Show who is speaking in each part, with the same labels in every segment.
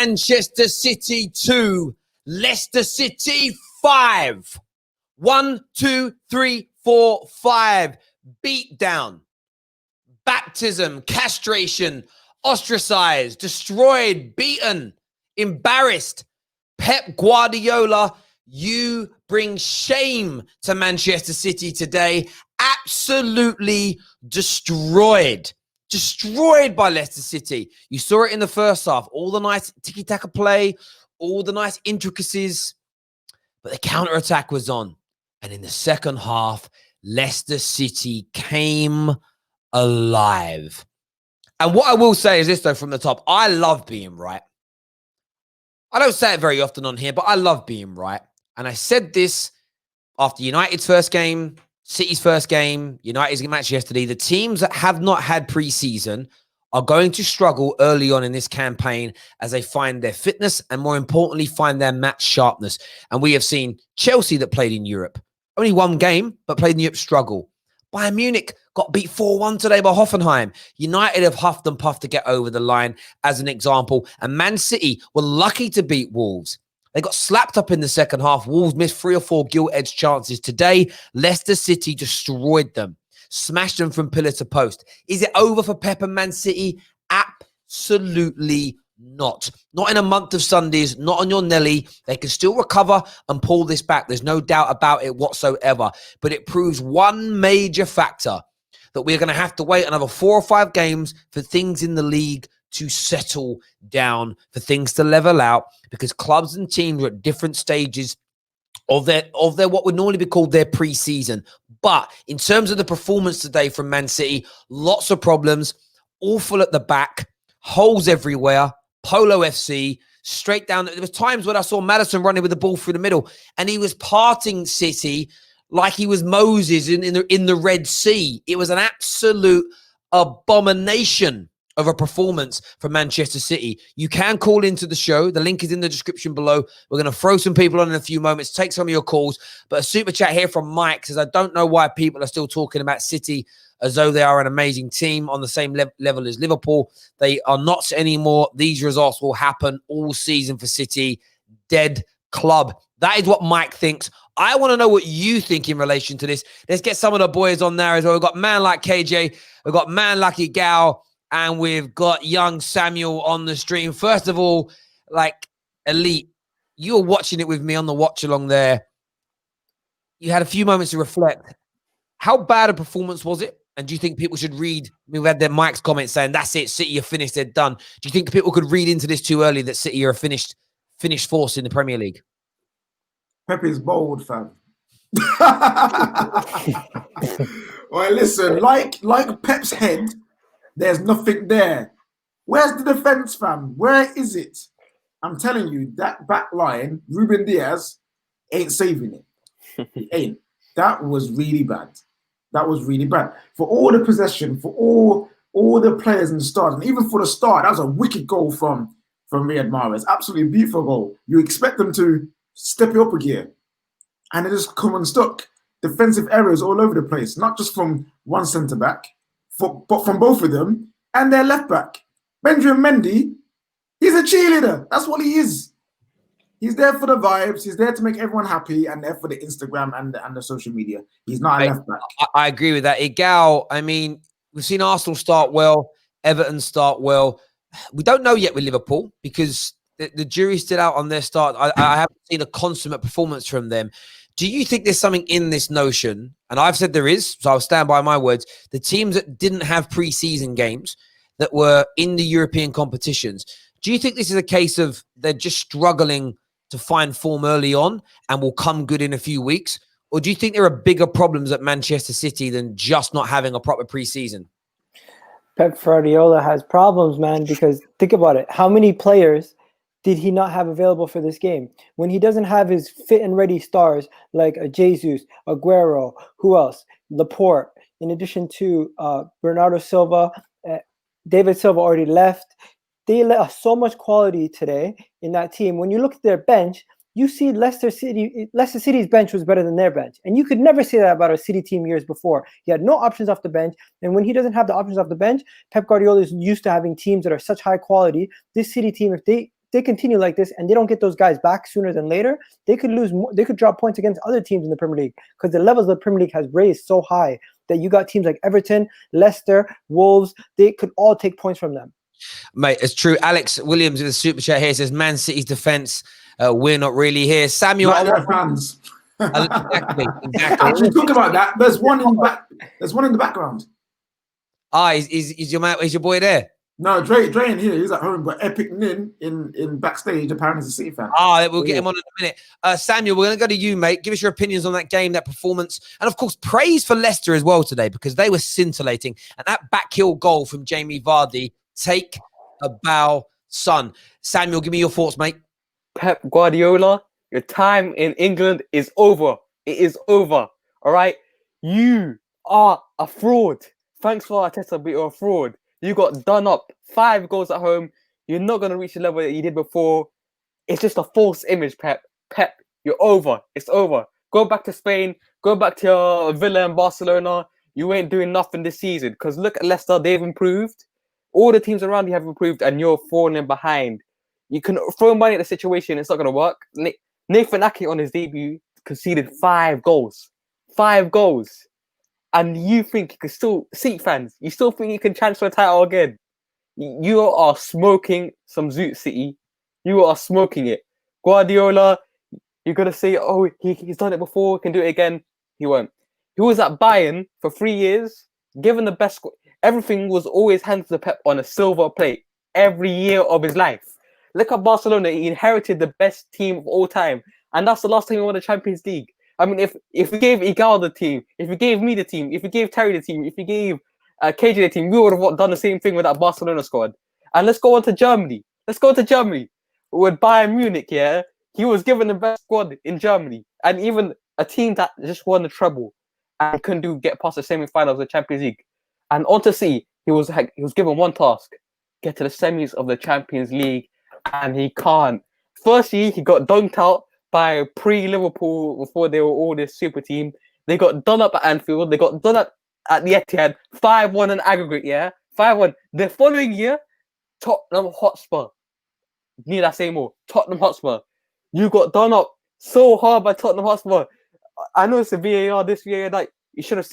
Speaker 1: Manchester City 2, Leicester City 5. 1, 2, 3, 4, 5. Beat down, baptism, castration, ostracized, destroyed, beaten, embarrassed. Pep Guardiola, you bring shame to Manchester City today. Absolutely destroyed. Destroyed by Leicester City. You saw it in the first half. All the nice tiki-taka play, all the nice intricacies. But the counter-attack was on. And in the second half, Leicester City came alive. And what I will say is this, though, from the top. I love being right. I don't say it very often on here, but I love being right. And I said this after United's first game, City's first game, United's match yesterday. The teams that have not had pre-season are going to struggle early on in this campaign as they find their fitness and, more importantly, find their match sharpness. And we have seen Chelsea that played in Europe. Only one game, but played in Europe, struggle. Bayern Munich got beat 4-1 today by Hoffenheim. United have huffed and puffed to get over the line, as an example. And Man City were lucky to beat Wolves. They got slapped up in the second half. Wolves missed 3 or 4 gilt-edged chances. Today, Leicester City destroyed them, smashed them from pillar to post. Is it over for Pep and Man City? Absolutely not. Not in a month of Sundays, not on your Nelly. They can still recover and pull this back. There's no doubt about it whatsoever. But it proves one major factor, that we're going to have to wait another 4 or 5 games for things in the league to settle down, for things to level out, because clubs and teams are at different stages of their what would normally be called their pre-season. But in terms of the performance today from Man City, lots of problems, awful at the back, holes everywhere, Polo FC, straight down. There was times when I saw Maddison running with the ball through the middle, and he was parting City like he was Moses in the Red Sea. It was an absolute abomination of a performance for Manchester City. You can call into the show. The link is in the description below. We're going to throw some people on in a few moments, take some of your calls. But a super chat here from Mike says, I don't know why people are still talking about City as though they are an amazing team on the same level as Liverpool. They are not anymore. These results will happen all season for City. Dead club. That is what Mike thinks. I want to know what you think in relation to this. Let's get some of the boys on there as well. We've got man like KJ. We've got man lucky Gal. And we've got young Samuel on the stream. First of all, like, Elite, you were watching it with me on the watch along there. You had a few moments to reflect. How bad a performance was it? And do you think people should read? We've had their Mike's comments saying, that's it, City are finished, they're done. Do you think people could read into this too early, that City are a finished force in the Premier League?
Speaker 2: Pep is bold, fam. Well, listen, like Pep's head, there's nothing there. Where's the defense, fam? Where is it? I'm telling you, that back line, Ruben Diaz, ain't saving it. He ain't. That was really bad. That was really bad. For all the possession, for all the players in the start, and even for the start, that was a wicked goal from Riyad Mahrez. Absolutely beautiful goal. You expect them to step it up a gear, and they just come unstuck. Defensive errors all over the place, not just from one centre-back, but from both of them and their left-back. Benjamin Mendy, he's a cheerleader. That's what he is. He's there for the vibes. He's there to make everyone happy and there for the Instagram and the social media. He's not a left-back.
Speaker 1: I agree with that. Igal, I mean, we've seen Arsenal start well, Everton start well. We don't know yet with Liverpool because the jury's still out on their start. I haven't seen a consummate performance from them. Do you think there's something in this notion? And I've said there is, so I'll stand by my words. The teams that didn't have pre-season games, that were in the European competitions, do you think this is a case of they're just struggling to find form early on and will come good in a few weeks? Or do you think there are bigger problems at Manchester City than just not having a proper pre-season?
Speaker 3: Pep Guardiola has problems, man, because think about it. How many players did he not have available for this game? When he doesn't have his fit and ready stars like Jesus, Aguero, who else? Laporte, in addition to Bernardo Silva, David Silva already left. They left so much quality today in that team. When you look at their bench, you see Leicester City's bench was better than their bench. And you could never say that about a City team years before. He had no options off the bench. And when he doesn't have the options off the bench, Pep Guardiola is used to having teams that are such high quality. This City team, if they they continue like this and they don't get those guys back sooner than later, they could lose more, they could drop points against other teams in the Premier League, because the levels of the Premier League has raised so high that you got teams like Everton, Leicester, Wolves, they could all take points from them.
Speaker 1: Mate, it's true. Alex Williams in the super chat here says Man City's defense, we're not really here. Samuel,
Speaker 2: Like their fans.
Speaker 1: exactly.
Speaker 2: Actually, talk about that. There's one in back. There's one in the background.
Speaker 1: Is your man? Is your boy there?
Speaker 2: No, Dre in here. He's at home, but Epic Nin in backstage apparently is a City fan.
Speaker 1: We'll get him on in a minute. Samuel, we're going to go to you, mate. Give us your opinions on that game, that performance, and of course, praise for Leicester as well today, because they were scintillating. And that back heel goal from Jamie Vardy, take a bow, son. Samuel, give me your thoughts, mate.
Speaker 4: Pep Guardiola, your time in England is over. It is over. All right? You are a fraud. Thanks for Arteta, but you're a fraud. You got done up 5 goals at home. You're not going to reach the level that you did before. It's just a false image, Pep. Pep, you're over. It's over. Go back to Spain. Go back to your Villa and Barcelona. You ain't doing nothing this season. Because look at Leicester. They've improved. All the teams around you have improved, and you're falling behind. You can throw money at the situation. It's not going to work. Nathan Ake on his debut conceded 5 goals. 5 goals. And you think you can still, City fans, you still think you can transfer a title again? You are smoking some Zoot City. You are smoking it. Guardiola, you're going to say, oh, he's done it before, can do it again. He won't. He was at Bayern for 3 years, given the best. Everything was always handed to Pep on a silver plate every year of his life. Look at Barcelona. He inherited the best team of all time. And that's the last time he won the Champions League. I mean, if we gave Igal the team, if we gave me the team, if we gave Terry the team, if we gave KJ the team, we would have done the same thing with that Barcelona squad. And let's go on to Germany. Let's go to Germany. With Bayern Munich, yeah, he was given the best squad in Germany. And even a team that just won the treble and couldn't get past the semi-finals of the Champions League. And on to see, he was given one task: get to the semis of the Champions League, and he can't. Firstly, he got dunked out by pre-Liverpool before they were all this super team. They got done up at Anfield. They got done up at the Etihad. 5-1 in aggregate, yeah? 5-1. The following year, Tottenham Hotspur. Need I say more? Tottenham Hotspur. You got done up so hard by Tottenham Hotspur. I know it's a VAR, this VAR that. You should have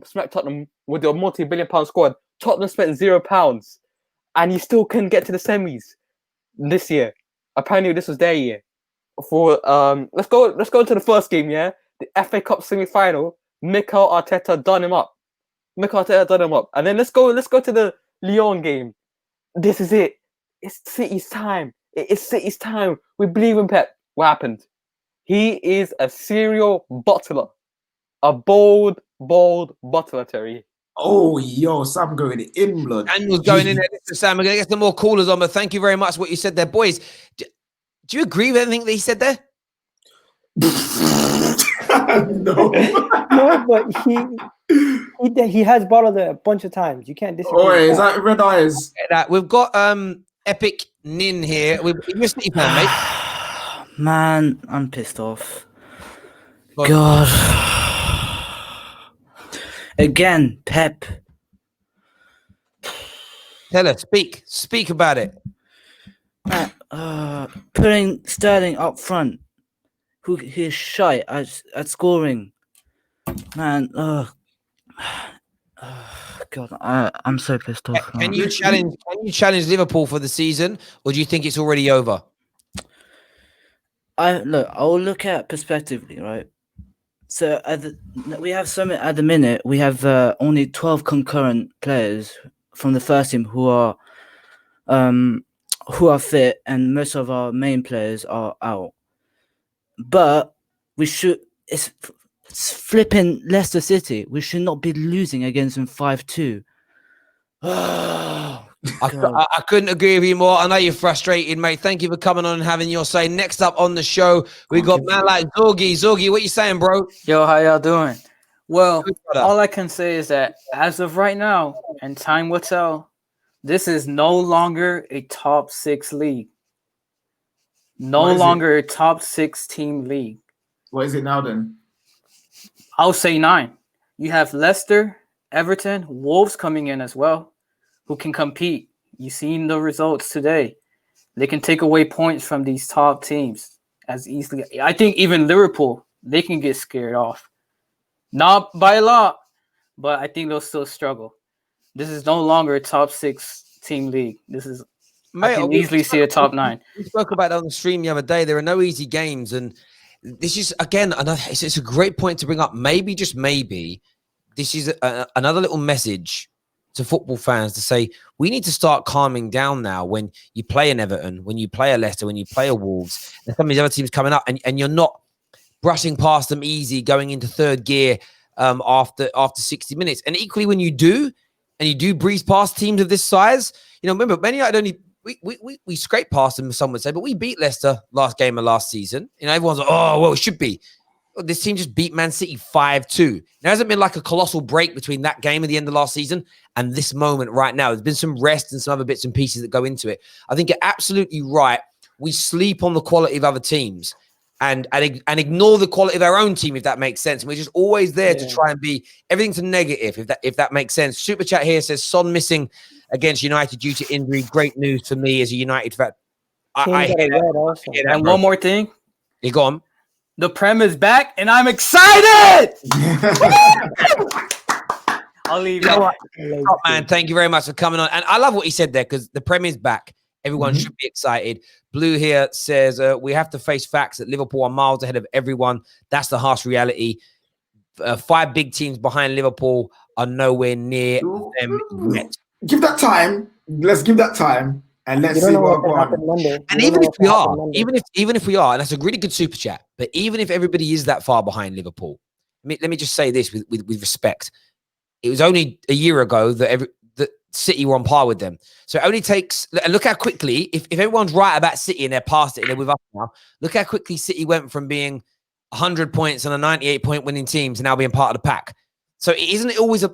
Speaker 4: smacked Tottenham with your multi-billion-pound squad. Tottenham spent £0, and you still couldn't get to the semis this year. Apparently, this was their year. For let's go to the first game. Yeah, the FA Cup semi-final. Mikel Arteta done him up. And then let's go to the Lyon game. This is it. It's City's time. It's City's time. We believe in Pep. What happened? He is a serial bottler. A bold bottler, Terry.
Speaker 2: Oh, yo, Sam going in, blood.
Speaker 1: Daniel's going in there. Sam, we're going to get some more callers on, but thank you very much for what you said there. Boys, do you agree with anything that he said there?
Speaker 2: No.
Speaker 3: No, but he has bottled it a bunch of times. You can't disagree.
Speaker 2: Oh, is that red eyes?
Speaker 1: We've got Epic Nin here. You're a City fan, mate.
Speaker 5: Man, I'm pissed off. God. Again, Pep.
Speaker 1: Tell us, speak about it.
Speaker 5: Man, putting Sterling up front, he's shy at scoring. Man, God, I'm so pissed off.
Speaker 1: Can you challenge Liverpool for the season, or do you think it's already over?
Speaker 5: I'll look at perspectively, right? So we have at the minute. We have only 12 concurrent players from the first team who are fit, and most of our main players are out. But it's flipping Leicester City. We should not be losing against them 5-2.
Speaker 1: I couldn't agree with you more. I know you're frustrated, mate. Thank you for coming on and having your say. Next up on the show, we got man like Zorgi. Zorgi, what you saying, bro?
Speaker 6: Yo, how y'all doing? Well, all I can say is that as of right now, and time will tell, this is no longer a top 6 league. No longer a top 6 team league.
Speaker 2: What is it now then?
Speaker 6: I'll say 9. You have Leicester, Everton, Wolves coming in as well, who can compete. You've seen the results today. They can take away points from these top teams as easily. I think even Liverpool, they can get scared off. Not by a lot, but I think they'll still struggle. This is no longer a top 6 team league. This is
Speaker 1: Mate,
Speaker 6: I can easily see a top 9.
Speaker 1: We spoke about it on the stream the other day. There are no easy games, and this is again it's a great point to bring up. Maybe, just maybe, this is another little message to football fans to say we need to start calming down now. When you play an Everton, when you play a Leicester, when you play a Wolves, and some of these other teams coming up, and you're not brushing past them easy, going into third gear after 60 minutes. And equally, when you do, and you do breeze past teams of this size, remember, Man United only. We scraped past them, some would say, but we beat Leicester last game of last season. Everyone's like, oh, well, it should be. Well, this team just beat Man City 5-2. There hasn't been like a colossal break between that game at the end of last season and this moment right now. There's been some rest and some other bits and pieces that go into it. I think you're absolutely right. We sleep on the quality of other teams and ignore the quality of our own team, if that makes sense. And we're just always there to try and be everything's a negative, if that makes sense. Super chat here says Son missing against United due to injury. Great news for me as a United fan. I hear that.
Speaker 6: And one more thing.
Speaker 1: You go on.
Speaker 6: The Prem is back, and I'm excited. I'll leave it.
Speaker 1: Top man, thank you very much for coming on. And I love what he said there, because the Prem is back. Everyone should be excited. Blue here says we have to face facts that Liverpool are miles ahead of everyone. That's the harsh reality. 5 big teams behind Liverpool are nowhere near them yet.
Speaker 2: Give that time. Let's give that time, and let's see what happens.
Speaker 1: And even if we are, and that's a really good super chat. But even if everybody is that far behind Liverpool, let me just say this with respect. It was only a year ago that City were on par with them. So it only takes, look how quickly, if everyone's right about City and they're past it and they're with us now, look how quickly City went from being 100 points and a 98-point winning team to now being part of the pack. So isn't it always, I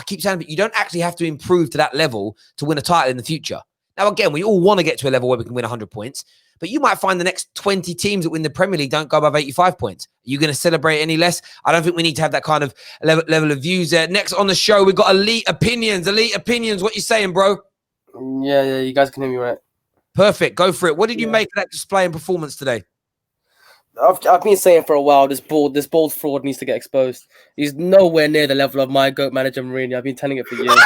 Speaker 1: keep saying, but you don't actually have to improve to that level to win a title in the future. Now, again, we all want to get to a level where we can win 100 points, but you might find the next 20 teams that win the Premier League don't go above 85 points. Are you going to celebrate any less? I don't think we need to have that kind of level of views there. Next on the show, we've got Elite Opinions. What you saying, bro?
Speaker 7: Yeah, you guys can hear me right.
Speaker 1: Perfect. Go for it. What did you make of that display and performance today?
Speaker 7: I've been saying for a while, this bold fraud needs to get exposed. He's nowhere near the level of my GOAT manager, Mourinho. I've been telling it for years.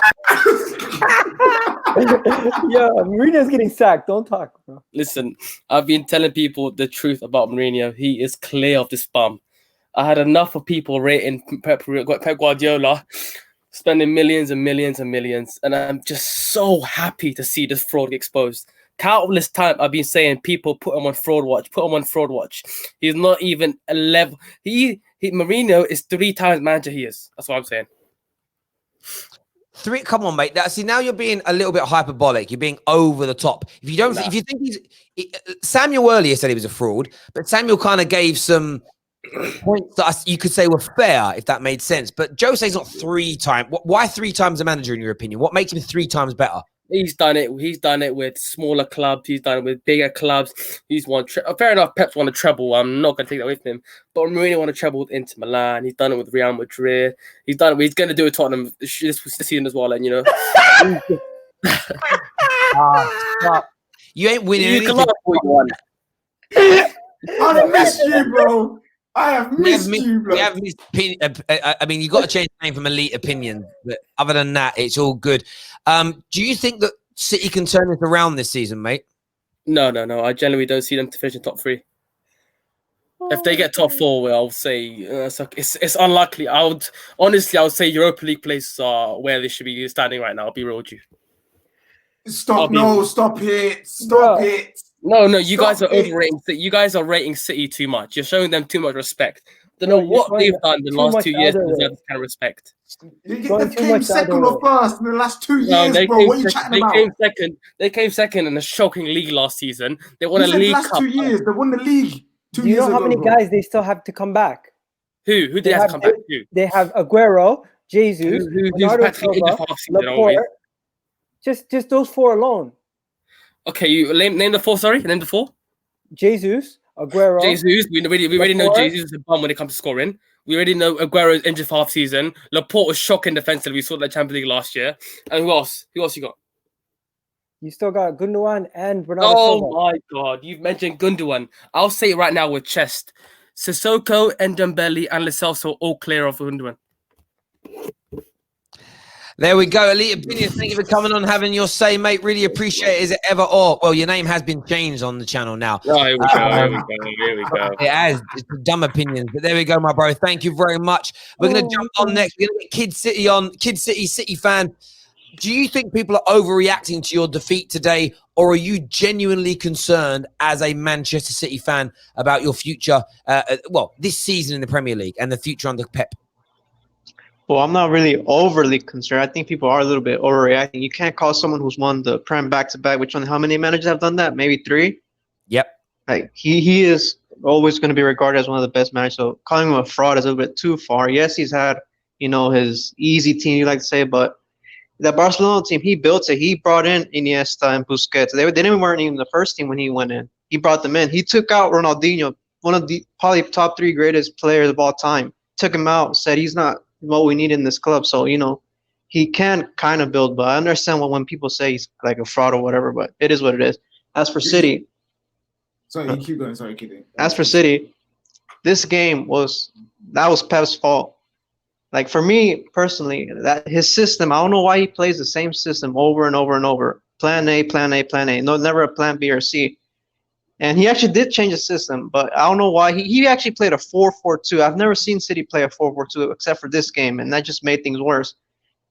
Speaker 3: Yeah, Mourinho's getting sacked. Don't talk, bro.
Speaker 7: Listen, I've been telling people the truth about Mourinho. He is clear of this bum. I had enough of people rating Pep Guardiola, spending millions and millions and millions, and I'm just so happy to see this fraud get exposed. Countless times I've been saying people put him on fraud watch. He's not even a level. Mourinho is 3 times manager he is. That's what I'm saying.
Speaker 1: 3, come on, mate. See, now you're being a little bit hyperbolic. You're being over the top. If you think Samuel earlier said he was a fraud, but Samuel kind of gave some points that you could say were fair, if that made sense. But Jose's not 3 times. Why 3 times a manager, in your opinion? What makes him 3 times better?
Speaker 7: He's done it. He's done it with smaller clubs. He's done it with bigger clubs. He's won. Fair enough. Pep's won a treble. I'm not going to take that away from him. But Mourinho won a treble with Inter Milan. He's done it with Real Madrid. He's done it. He's going to do it with Tottenham this season as well. And
Speaker 1: Stop. You ain't winning.
Speaker 2: I missed you, bro. I have missed you, bro.
Speaker 1: We have missed I mean, you got to change the name from Elite Opinion, but other than that, it's all good. Do you think that City can turn this around this season, mate?
Speaker 7: No. I generally don't see them to finish in top 3. If they get top 4, I'll say it's unlikely. I would say Europa League places are where they should be standing right now. I'll be real with you.
Speaker 2: Stop it.
Speaker 7: No, you guys are overrating. You guys are rating City too much. You're showing them too much respect. Don't know what they've done in the last 2 years to deserve this kind of respect.
Speaker 2: They came second or first in the last 2 years, bro. What are you chatting about?
Speaker 7: They came second in a shocking league last season. They won a league
Speaker 2: last
Speaker 7: cup.
Speaker 2: 2 years. They won the league 2 years ago.
Speaker 3: Do you know how many guys they still have to come back?
Speaker 7: Who did they have to come back to?
Speaker 3: They have Aguero, Jesus, Bernardo Silva, Laporte. Just those 4 alone.
Speaker 7: Okay, you name the 4. Sorry, name the 4.
Speaker 3: Jesus, Aguero.
Speaker 7: Jesus, we already know Jesus is a bum when it comes to scoring. We already know Aguero is injured for half season. Laporte was shocking defensively. We saw that Champions League last year. And who else? Who else you got?
Speaker 3: You still got Gundogan and Bernardo
Speaker 7: Oh
Speaker 3: Silva.
Speaker 7: my God, you've mentioned Gundogan. I'll say it right now with chest. Sissoko, Ndombele, and Lo Celso all clear of Gundogan.
Speaker 1: There we go. Elite Opinions, thank you for coming on, having your say, mate. Really appreciate it. Is it ever or? Well, your name has been changed on the channel now.
Speaker 7: Oh, here we go, here we go, here we go.
Speaker 1: It has. It's dumb opinions. But there we go, my bro. Thank you very much. We're going to jump on next. We're going to get Kid City on. Kid City, City fan. Do you think people are overreacting to your defeat today, or are you genuinely concerned as a Manchester City fan about your future, this season in the Premier League and the future under Pep?
Speaker 8: Well, I'm not really overly concerned. I think people are a little bit overreacting. You can't call someone who's won the Prem back-to-back, how many managers have done that? Maybe 3?
Speaker 1: Yep.
Speaker 8: Like he is always going to be regarded as one of the best managers. So calling him a fraud is a little bit too far. Yes, he's had, his easy team, you like to say, but the Barcelona team, he built it. He brought in Iniesta and Busquets. They weren't even the first team when he went in. He brought them in. He took out Ronaldinho, one of the probably top 3 greatest players of all time. Took him out, said he's not what we need in this club. So, he can kind of build, but I understand when people say he's like a fraud or whatever, but it is what it is. As for City.
Speaker 2: Sorry, you keep going. Sorry, keep going.
Speaker 8: As for City, this game was Pep's fault. Like for me personally, that his system, I don't know why he plays the same system over and over and over. Plan A, plan A, plan A. No, never a plan B or C. And he actually did change the system, but I don't know why. He actually played a 4-4-2. I've never seen City play a 4-4-2 except for this game, and that just made things worse.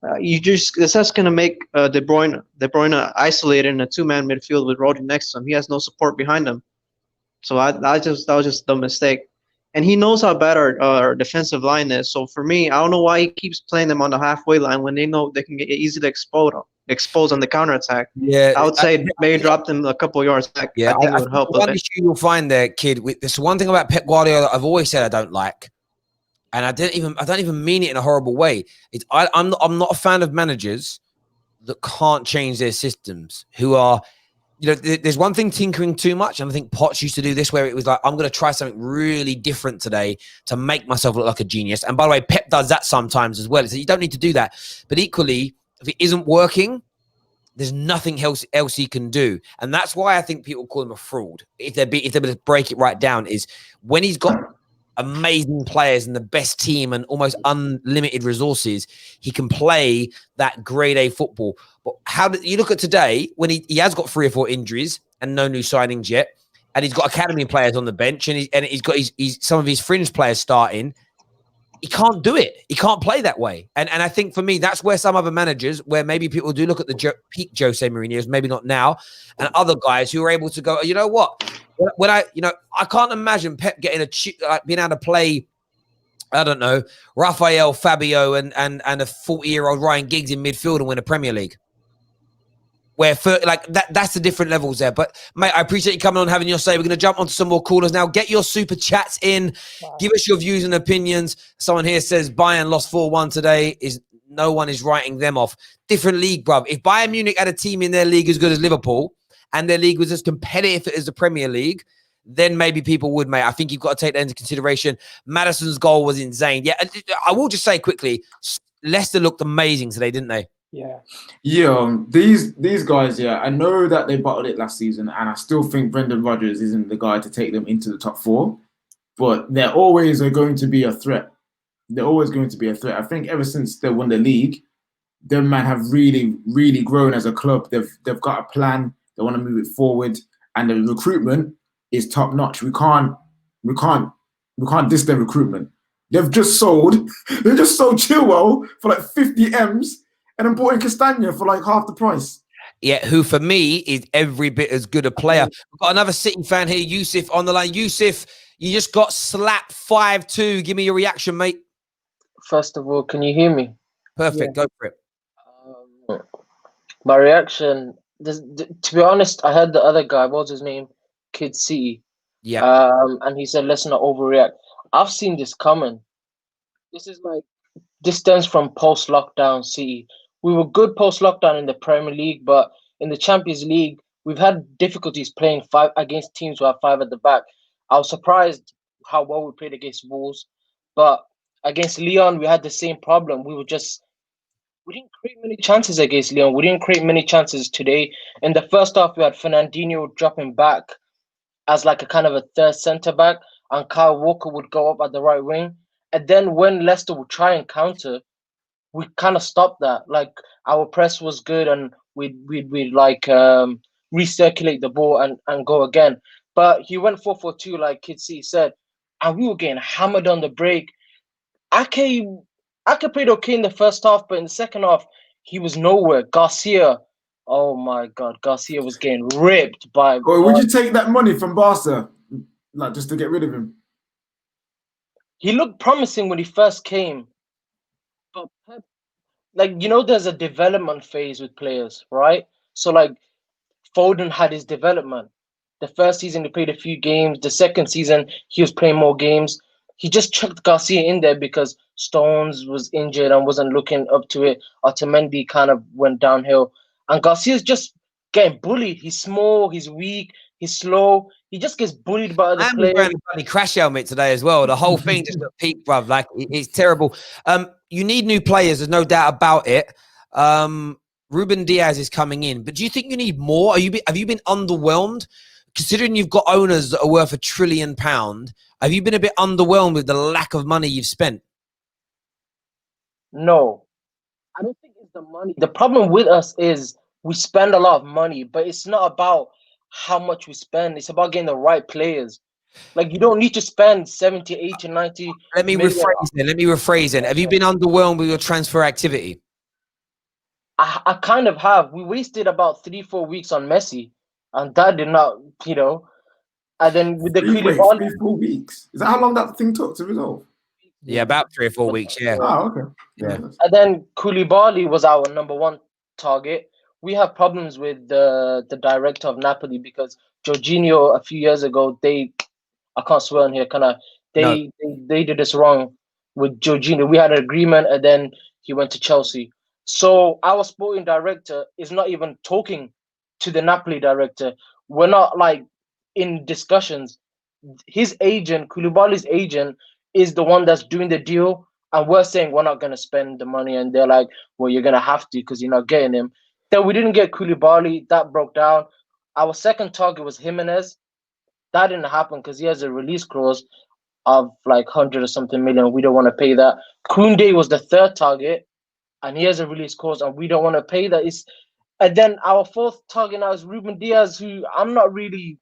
Speaker 8: That's just going to make De Bruyne isolated in a 2-man midfield with Rodri next to him. He has no support behind him. So that was just a mistake. And he knows how bad our defensive line is. So for me, I don't know why he keeps playing them on the halfway line when they know they can get easily exposed on the counterattack.
Speaker 1: Yeah,
Speaker 8: I would say maybe drop them a couple yards back.
Speaker 1: Yeah,
Speaker 8: I think it would help.
Speaker 1: One issue you'll find there, Kid, with this one thing about Pep Guardiola I've always said I don't like, and I don't even mean it in a horrible way. I'm not a fan of managers that can't change their systems, who are, there's one thing tinkering too much, and I think Potts used to do this, where it was like, I'm going to try something really different today to make myself look like a genius. And by the way, Pep does that sometimes as well. So you don't need to do that. But equally, if it isn't working, there's nothing else he can do. And that's why I think people call him a fraud. If they're going to break it right down, is when he's got amazing players and the best team and almost unlimited resources, he can play that grade A football. But how do you look at today when he has got 3 or 4 injuries and no new signings yet, and he's got academy players on the bench, and he's got some of his fringe players starting? He can't do it. He can't play that way. And I think for me, that's where some other managers, where maybe people do look at the peak Jose Mourinho's, maybe not now, and other guys who are able to go, you know what? When I can't imagine Pep getting being able to play, I don't know, Rafael, Fabio, and a 40-year-old Ryan Giggs in midfield and win a Premier League. Where that's the different levels there. But mate, I appreciate you coming on, having your say. We're going to jump onto some more callers now. Get your super chats in. Wow. Give us your views and opinions. Someone here says Bayern lost 4-1 today. No one is writing them off. Different league, bruv. If Bayern Munich had a team in their league as good as Liverpool, and their league was as competitive as the Premier League, then maybe people would, mate. I think you've got to take that into consideration. Madison's goal was insane. Yeah, I will just say quickly, Leicester looked amazing today, didn't they?
Speaker 2: Yeah. These guys, I know that they bottled it last season, and I still think Brendan Rodgers isn't the guy to take them into the top 4. But they're always going to be a threat. They're always going to be a threat. I think ever since they won the league, them man have really, really grown as a club. They've got a plan. They want to move it forward, and the recruitment is top notch. We can't diss their recruitment. They've just sold Chilwell for like 50 M's. And then bought in Castagna for like half the price.
Speaker 1: Yeah, who for me is every bit as good a player. We've got another City fan here, Yusuf, on the line. Yusuf, you just got slapped 5-2. Give me your reaction, mate.
Speaker 9: First of all, can you hear me?
Speaker 1: Perfect, go for it.
Speaker 9: My reaction, to be honest, I heard the other guy, what was his name? Kid City.
Speaker 1: Yeah.
Speaker 9: And he said, let's not overreact. I've seen this coming. This stems from post-lockdown City. We were good post-lockdown in the Premier League, but in the Champions League, we've had difficulties playing 5 against teams who have 5 at the back. I was surprised how well we played against Wolves, but against Lyon, we had the same problem. We were just We didn't create many chances against Leon. We didn't create many chances today. In the first half, we had Fernandinho dropping back as like a kind of a third centre back, and Kyle Walker would go up at the right wing. And then when Leicester would try and counter, we kind of stopped that. Like our press was good, and we'd like recirculate the ball and go again. But he went 4-4-2, like Kid C said, and we were getting hammered on the break. Ake played okay in the first half, but in the second half, he was nowhere. Garcia, oh my God, Garcia was getting ripped by.
Speaker 2: Or would you take that money from Barca, like just to get rid of him?
Speaker 9: He looked promising when he first came, but Pep, like there's a development phase with players, right? So like Foden had his development. The first season he played a few games. The second season he was playing more games. He just chucked Garcia in there because Stones was injured and wasn't looking up to it. Otamendi kind of went downhill. And Garcia's just getting bullied. He's small, he's weak, he's slow. He just gets bullied by other
Speaker 1: And
Speaker 9: players.
Speaker 1: we're wearing a bloody crash helmet today as well. The whole thing just got peaked, bruv. Like, it's terrible. You need new players. There's no doubt about it. Ruben Diaz is coming in. But do you think you need more? Have you been underwhelmed? Considering you've got owners that are worth £1 trillion, have you been a bit underwhelmed with the lack of money you've spent?
Speaker 9: No, I don't think it's the money. The problem with us is we spend a lot of money, but it's not about how much we spend. It's about getting the right players. Like, you don't need to spend 70, 80, 90.
Speaker 1: Let me rephrase then. Have you been underwhelmed with your transfer activity?
Speaker 9: I kind of have. We wasted about 3-4 weeks on Messi, and that did not, And then with the
Speaker 2: 3-4 weeks. Is that how long that thing took to resolve?
Speaker 1: Yeah, about 3 or 4 weeks. Yeah.
Speaker 2: Oh, okay.
Speaker 1: Yeah.
Speaker 9: And then Koulibaly was our number one target. We have problems with the director of Napoli because Jorginho a few years ago, I can't swear on here, can I? They did this wrong with Jorginho. We had an agreement, and then he went to Chelsea. So our sporting director is not even talking to the Napoli director. We're not like in discussions. His agent, Koulibaly's agent, is the one that's doing the deal, and we're saying we're not going to spend the money, and they're like, well, you're going to have to because you're not getting him. Then we didn't get Koulibaly. That broke down. Our second target was Jimenez. That didn't happen because he has a release clause of like 100 or something million. We don't want to pay that. Koundé was the third target, and he has a release clause, and we don't want to pay that. And then our fourth target now is Ruben Diaz, who I'm not really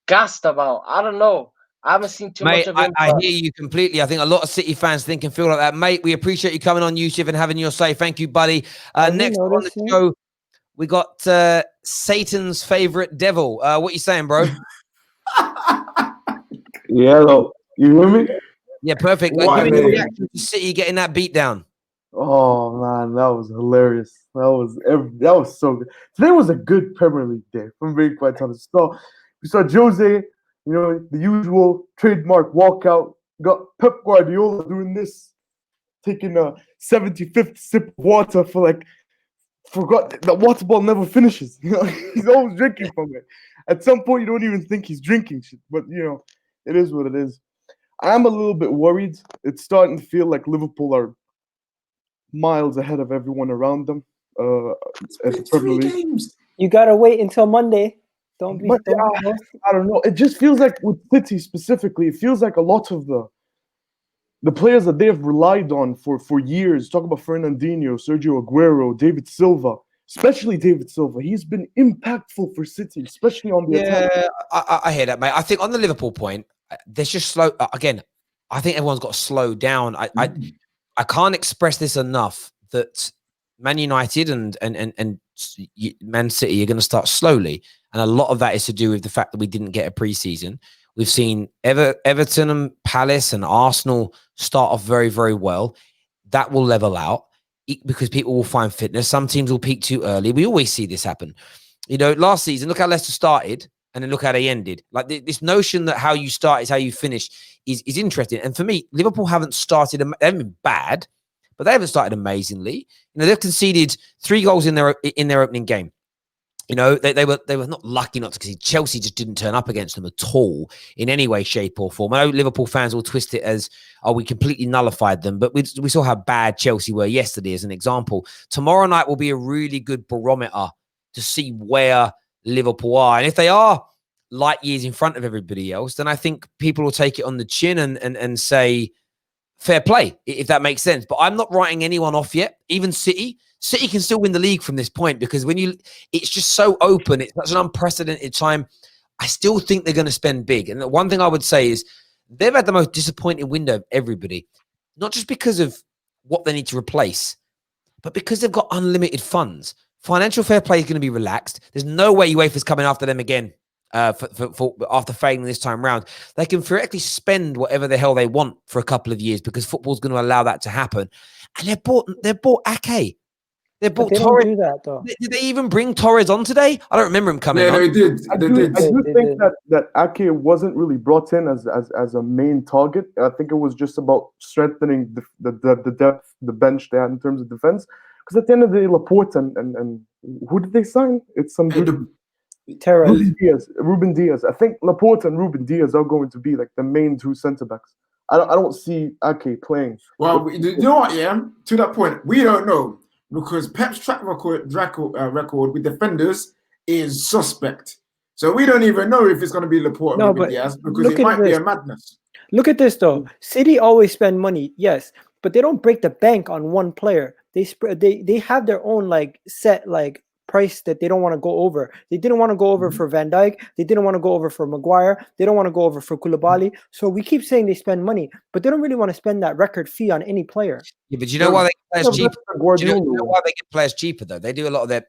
Speaker 9: gassed about. I don't know. I haven't seen too much of him.
Speaker 1: I hear you completely. I think a lot of City fans think and feel like that. Mate, we appreciate you coming on, Yusuf, and having your say. Thank you, buddy. Next on the show, we got Satan's favorite devil. What you saying, bro?
Speaker 10: Yeah, hello. You hear me?
Speaker 1: Yeah, perfect. Give me your reaction to City getting that beat down.
Speaker 10: Oh man, that was hilarious. That was so good. Today was a good Premier League day. From being quite honest. So we saw Jose, the usual trademark walkout. Got Pep Guardiola doing this, taking a 75th sip of water forgot that water bottle never finishes. He's always drinking from it. At some point, you don't even think he's drinking shit. But it is what it is. I'm a little bit worried. It's starting to feel like Liverpool are miles ahead of everyone around them. At the Premier League.
Speaker 2: Games.
Speaker 3: You gotta wait until Monday. I
Speaker 10: don't know. It just feels like with City specifically, it feels like a lot of the players that they have relied on for years. Talk about Fernandinho, Sergio Aguero, David Silva, especially David Silva. He's been impactful for City, especially on the attack.
Speaker 1: Yeah, I hear that, mate. I think on the Liverpool point, there's just slow. Again, I think everyone's got to slow down. I can't express this enough that Man United and Man City are going to start slowly. And a lot of that is to do with the fact that we didn't get a preseason. We've seen Everton and Palace and Arsenal start off very, very well. That will level out because people will find fitness. Some teams will peak too early. We always see this happen. Last season, look how Leicester started and then look how they ended. Like this notion that how you start is how you finish is interesting. And for me, Liverpool haven't started. They haven't been bad, but they haven't started amazingly. They've conceded 3 goals in their opening game. You know, they were not lucky not to, because Chelsea just didn't turn up against them at all in any way, shape, or form. I know Liverpool fans will twist it as, oh, we completely nullified them, but we saw how bad Chelsea were yesterday as an example. Tomorrow night will be a really good barometer to see where Liverpool are. And if they are light years in front of everybody else, then I think people will take it on the chin and say, fair play, if that makes sense. But I'm not writing anyone off yet. Even City can still win the league from this point, because it's just so open. It's such an unprecedented time. I still think they're going to spend big. And the one thing I would say is they've had the most disappointing window of everybody, not just because of what they need to replace, but because they've got unlimited funds. Financial fair play is going to be relaxed. There's no way UEFA's coming after them again for after failing this time round. They can theoretically spend whatever the hell they want for a couple of years, because football's going to allow that to happen. And they've bought Ake. They bought Torres.
Speaker 3: Do that, though.
Speaker 1: Did they even bring Torres on today? I don't remember him coming on.
Speaker 2: Yeah, they did.
Speaker 10: I
Speaker 2: They
Speaker 10: do
Speaker 2: did.
Speaker 10: think that Ake wasn't really brought in as a main target. I think it was just about strengthening the depth, the bench they had in terms of defense. Because at the end of the day, Laporte and who did they sign? It's some dude.
Speaker 3: Terrace.
Speaker 10: Ruben Diaz. I think Laporte and Ruben Diaz are going to be like the main two centre backs. I don't see Ake playing.
Speaker 2: Well, you know what? Yeah, to that point, we don't know, because Pep's track record with defenders is suspect. So we don't even know if it's going to be Laporte and Ruben Diaz, because it might be a madness.
Speaker 3: Look at this, though. City always spend money, yes, but they don't break the bank on one player. They have their own set price that they don't want to go over. They didn't want to go over for Van Dijk. They didn't want to go over for Maguire. They don't want to go over for Koulibaly. So we keep saying they spend money, but they don't really want to spend that record fee on any player.
Speaker 1: Yeah, but you know why they get players cheaper? Do you know why they get players cheaper, though? They do a lot of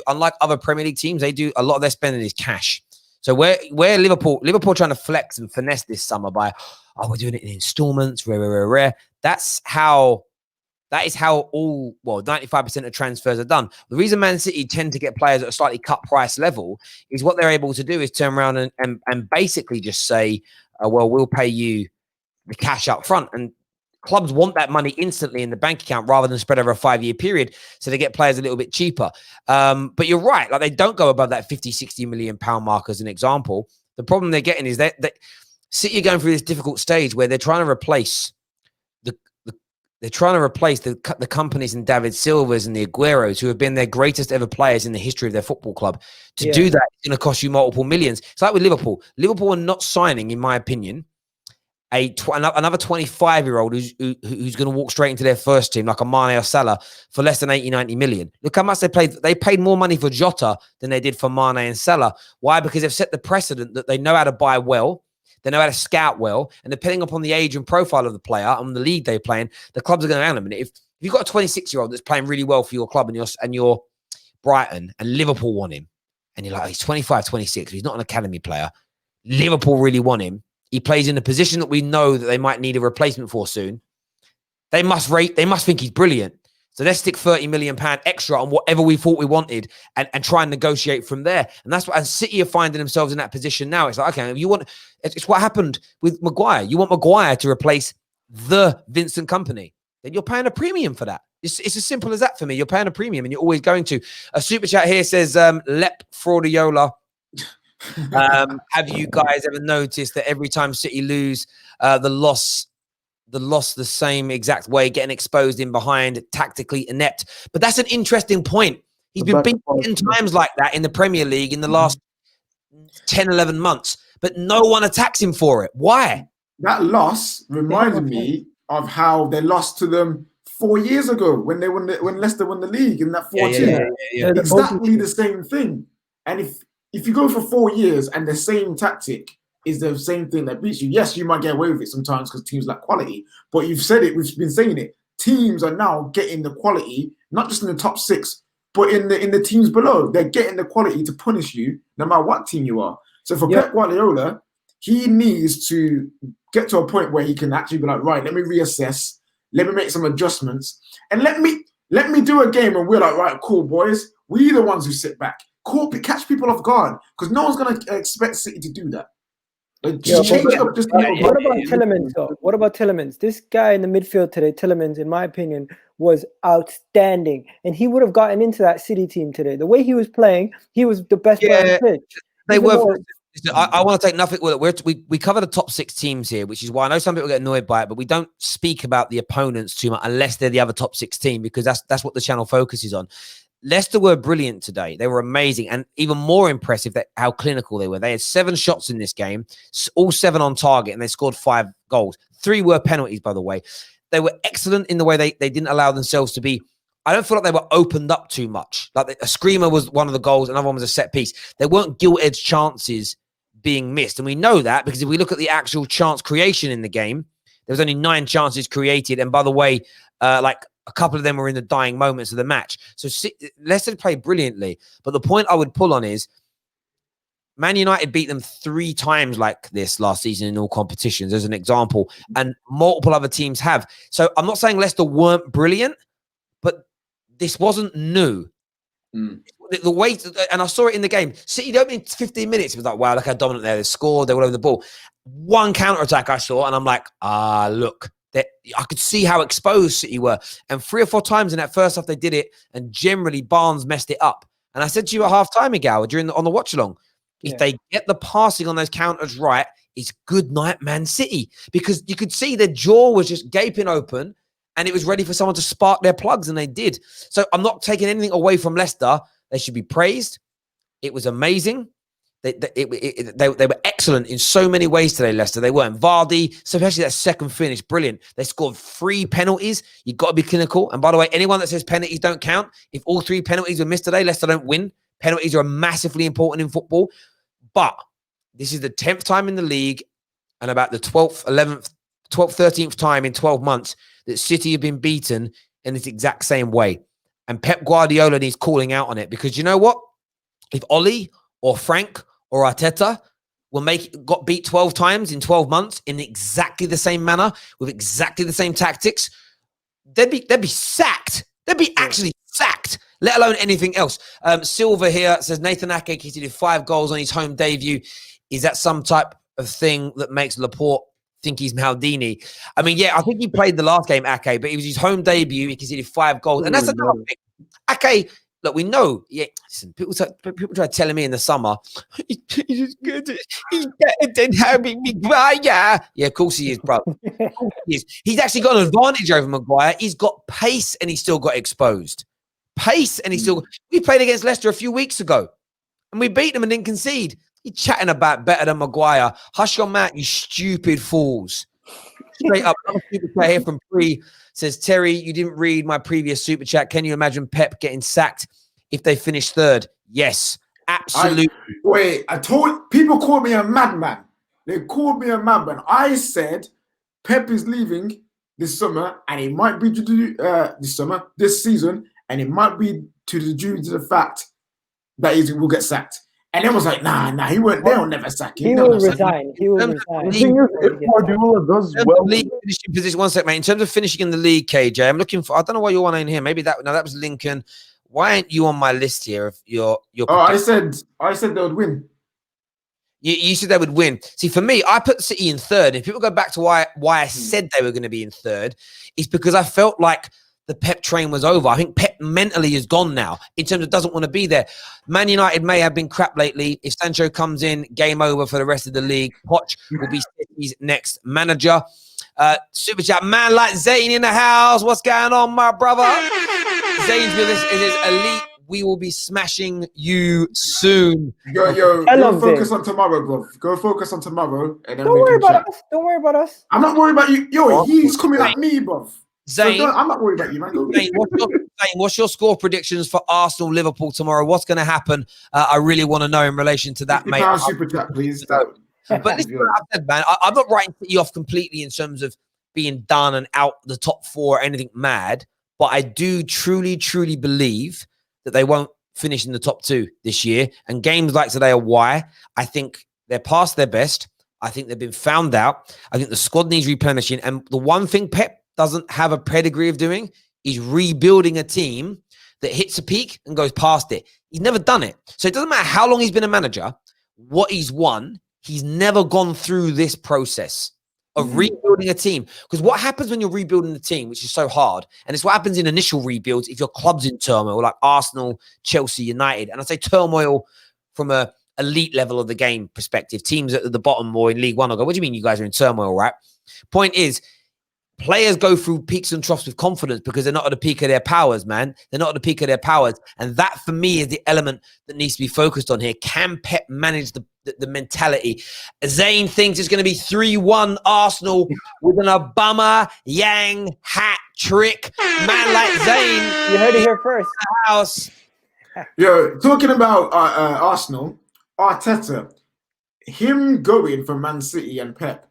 Speaker 1: unlike other Premier League teams, they do a lot of their spending is cash. So where Liverpool trying to flex and finesse this summer by, we're doing it in installments, rare. That is how 95% of transfers are done. The reason Man City tend to get players at a slightly cut price level is what they're able to do is turn around and basically just say, we'll pay you the cash up front. And clubs want that money instantly in the bank account rather than spread over a 5-year period. So they get players a little bit cheaper. But you're right. Like, they don't go above that 50, 60 million pound mark as an example. The problem they're getting is that City are going through this difficult stage where they're trying to replace the companies and David Silvas and the Agueros, who have been their greatest ever players in the history of their football club. To do that, it's going to cost you multiple millions. It's like with Liverpool. Liverpool are not signing, in my opinion, another 25-year-old who's going to walk straight into their first team, like a Mane or Salah, for less than 80, 90 million. Look how much they paid. They paid more money for Jota than they did for Mane and Salah. Why? Because they've set the precedent that they know how to buy well. They know how to scout well, and depending upon the age and profile of the player and the league they're playing, the clubs are going to handle them. If you've got a 26-year-old that's playing really well for your club and you're Brighton and Liverpool want him, and you're like, he's 25, 26, he's not an academy player. Liverpool really want him. He plays in a position that we know that they might need a replacement for soon. They must think he's brilliant. So let's stick £30 million extra on whatever we thought we wanted and try and negotiate from there. And that's what, and City are finding themselves in that position now. It's like, okay, if you want, it's what happened with Maguire. You want Maguire to replace the Vincent Kompany, then you're paying a premium for that. It's as simple as that for me. You're paying a premium and you're always going to. A super chat here says, Lep Fraudiola. Have you guys ever noticed that every time City lose, the loss the same exact way, getting exposed in behind, tactically inept? But that's an interesting point. He's been beaten 10 times like that in the Premier League in the last 10, 11 months, but no one attacks him for it. Why?
Speaker 2: That loss reminded me of how they lost to them 4 years ago when Leicester won the league in that 4-2. Exactly the same thing. And if you go for 4 years and the same tactic is the same thing that beats you, yes, you might get away with it sometimes because teams lack quality. But you've said it, we've been saying it. Teams are now getting the quality, not just in the top 6, but in the teams below. They're getting the quality to punish you no matter what team you are. So for Pep Guardiola, he needs to get to a point where he can actually be like, right, let me reassess, let me make some adjustments, and let me do a game and we're like, right, cool, boys. We're the ones who sit back. Cool, catch people off guard because no one's going to expect City to do that.
Speaker 3: What about Tielemans, though? What about Tielemans? This guy in the midfield today, Tielemans, in my opinion, was outstanding, and he would have gotten into that City team today. The way he was playing, he was the best player on the pitch.
Speaker 1: They
Speaker 3: Even
Speaker 1: were.
Speaker 3: though-
Speaker 1: I want to take nothing. We cover the top 6 teams here, which is why I know some people get annoyed by it, but we don't speak about the opponents too much unless they're the other top 6 team, because that's what the channel focuses on. Leicester were brilliant today. They were amazing, and even more impressive that how clinical they were. They had 7 shots in this game, all 7 on target, and they scored 5 goals. 3 were penalties, by the way. They were excellent in the way they didn't allow themselves to be. I don't feel like they were opened up too much. Like a screamer was one of the goals, another one was a set piece. They weren't gilt-edged chances being missed, and we know that because if we look at the actual chance creation in the game, there was only 9 chances created, and by the way, like a couple of them were in the dying moments of the match. So Leicester played brilliantly, but the point I would pull on is Man United beat them 3 times like this last season in all competitions, as an example, and multiple other teams have. So I'm not saying Leicester weren't brilliant, but this wasn't new. The way, and I saw it in the game. City, the opening 15 minutes, it was like, wow, look how dominant they are. They scored, they were over the ball. One counter-attack I saw, and I'm like, look, I could see how exposed City were. And 3 or 4 times in that first half they did it, and generally Barnes messed it up. And I said to you at half-time, Miguel, on the watch-along, if they get the passing on those counters right, it's good night, Man City. Because you could see their jaw was just gaping open, and it was ready for someone to spark their plugs, and they did. So I'm not taking anything away from Leicester. They should be praised. It was amazing. They were excellent in so many ways today, Leicester. They weren't. Vardy, especially that second finish, brilliant. They scored 3 penalties. You've got to be clinical. And by the way, anyone that says penalties don't count, if all 3 penalties were missed today, Leicester don't win. Penalties are massively important in football. But this is the 10th time in the league and about the 12th, 11th, 12th, 13th time in 12 months that City have been beaten in this exact same way. And Pep Guardiola needs calling out on it, because you know what? If Ollie or Frank or Arteta got beat 12 times in 12 months in exactly the same manner with exactly the same tactics, they'd be sacked. They'd be actually sacked, let alone anything else. Silver here says Nathan Ake did 5 goals on his home debut. Is that some type of thing that makes Laporte think he's Maldini? I mean, yeah, I think he played the last game, Ake, but it was his home debut. He conceded 5 goals. And that's another thing. Ake, look, we know. Yeah, listen, people try telling me in the summer, he's good. He's better than Harry Maguire. Yeah, of course he is, bro. He's actually got an advantage over Maguire. He's got pace and he's still got exposed. Pace and he's still. We played against Leicester a few weeks ago and we beat them and didn't concede. You're chatting about better than Maguire. Hush your mouth, you stupid fools. Straight up. Another super chat here from Pre says, Terry, you didn't read my previous super chat. Can you imagine Pep getting sacked if they finish 3rd? Yes, absolutely.
Speaker 2: People called me a madman. They called me a madman. I said Pep is leaving this summer, and it might be due to this season, and it might be due to the fact that he will get sacked. And then was like, nah, he won't. They'll never sack him.
Speaker 3: He will resign. He will resign.
Speaker 10: The thing is, if Guardiola does well,
Speaker 1: finishing position. One sec, mate. In terms of finishing in the league, KJ, I'm looking for. I don't know why you're one in here. Maybe that was Lincoln. Why aren't you on my list here? If you're
Speaker 2: I said they would win.
Speaker 1: You said they would win. See, for me, I put City in 3rd. If people go back to why I said they were going to be in 3rd, it's because I felt like the Pep train was over. I think Pep mentally is gone now in terms of doesn't want to be there. Man United may have been crap lately. If Sancho comes in, game over for the rest of the league. Poch will be City's next manager. Super chat, man like Zane in the house. What's going on, my brother? Zane's with us. It is elite. We will be smashing you soon.
Speaker 2: Go focus on tomorrow, bro. Go focus on tomorrow. And then
Speaker 3: Don't worry about us. Don't worry about us.
Speaker 2: I'm not worried about you. Yo, he's coming at me, bro.
Speaker 1: Zane,
Speaker 2: so I'm not worried about you, man.
Speaker 1: Zane, what's your score predictions for Arsenal Liverpool tomorrow? What's going to happen? I really want to know in relation to that, mate.
Speaker 2: Super chat, please.
Speaker 1: But listen, I've said, man, I'm not writing City off completely in terms of being done and out the top 4 or anything mad. But I do truly, truly believe that they won't finish in the top 2 this year. And games like today are why. I think they're past their best. I think they've been found out. I think the squad needs replenishing. And the one thing Pep doesn't have a pedigree of doing is rebuilding a team that hits a peak and goes past it. He's never done it. So it doesn't matter how long he's been a manager, what he's won, he's never gone through this process of rebuilding a team. Because what happens when you're rebuilding a team, which is so hard, and it's what happens in initial rebuilds if your club's in turmoil, like Arsenal, Chelsea, United. And I say turmoil from a elite level of the game perspective. Teams at the bottom or in League One will go, what do you mean you guys are in turmoil, right? Point is, players go through peaks and troughs with confidence because they're not at the peak of their powers, man. They're not at the peak of their powers. And that, for me, is the element that needs to be focused on here. Can Pep manage the mentality? Zayn thinks it's going to be 3-1 Arsenal with an Obama Yang hat trick. Man like Zayn.
Speaker 3: You heard it here first.
Speaker 1: House.
Speaker 2: Yo, talking about Arsenal, Arteta, him going for Man City and Pep,